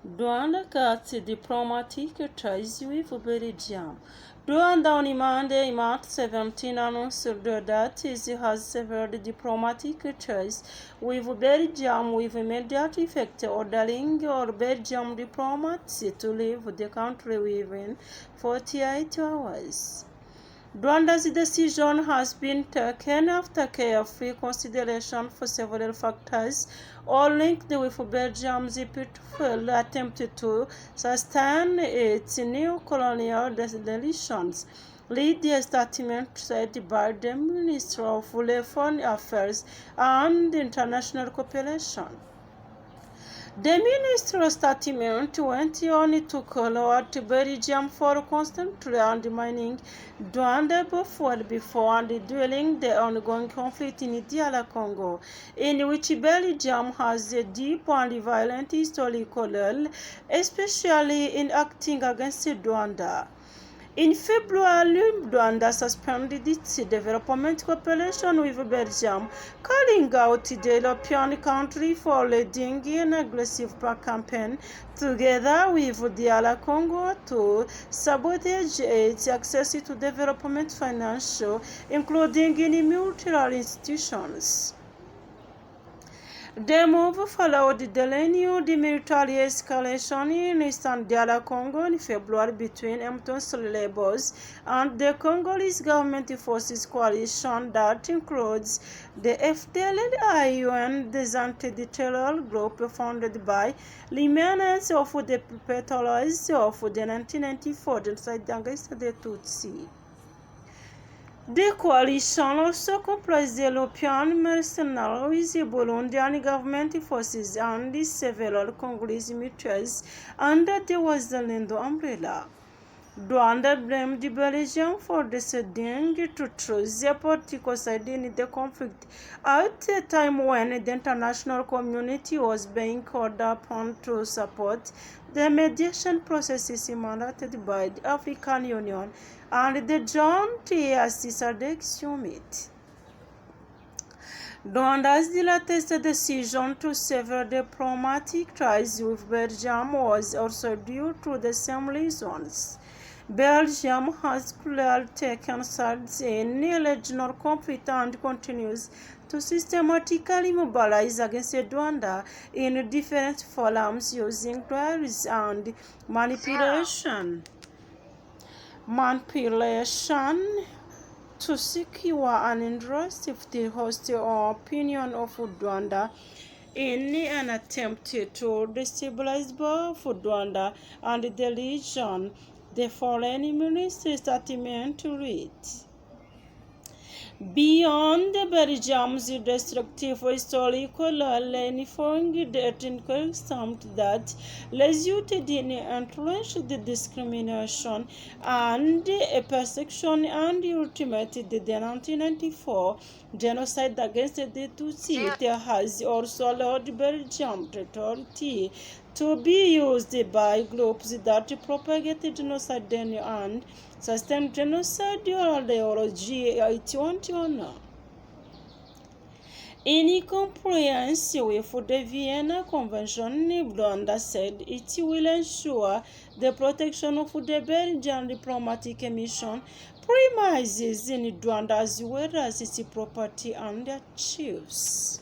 Rwanda cuts diplomatic ties with Belgium. Rwanda on Monday, March 17, announced that it has severed diplomatic ties with Belgium with immediate effect, ordering all Belgian diplomats to leave the country within 48 hours. Rwanda's decision has been taken after careful consideration for several factors, all linked with Belgium's pitiful attempt to sustain its neo-colonial relations. Lead a statement said by the Minister of Foreign Affairs and International Cooperation. The minister's statement went on to call out Belgium for constantly undermining Rwanda both before and during the ongoing conflict in DR Congo, in which Belgium has a deep and violent historical role, especially in acting against Rwanda. In February, Rwanda suspended its development cooperation with Belgium, calling out the European country for leading an aggressive campaign together with DR Congo to sabotage its access to development financial, including in multilateral institutions. The move followed the renewed military escalation in eastern DR Congo in February between M23 rebels and the Congolese government forces coalition that includes the FDLR, designated terror group founded by remnants of the perpetrators of the 1994 genocide against the Tutsi. The coalition also comprised European mercenaries, Burundian government forces, and several Congolese militias under the Wazalendo umbrella. Rwanda blamed Belgium for deciding to choose a political side in the conflict at a time when the international community was being called upon to support the mediation processes mandated by the African Union and the Joint SADC Summit. Rwanda's latest decision to sever diplomatic ties with Belgium was also due to the same reasons. Belgium has clearly taken sides in regional conflict and continues to systematically mobilize against Rwanda in different forums using lies and manipulation to secure an interest of the hostile opinion of Rwanda in an attempt to destabilize both Rwanda and the region. The foreign minister's statement reads: beyond Belgium's destructive historical role, the ethnic stamp that resulted in entrenched discrimination and persecution and ultimately the 1994 genocide against the Tutsi, it has also allowed Belgium territory to be used by groups that propagate genocide and sustain genocidal ideology it won't honor. In compliance with the Vienna Convention, Rwanda said it will ensure the protection of the Belgian diplomatic mission premises in Rwanda as well as its property and chiefs.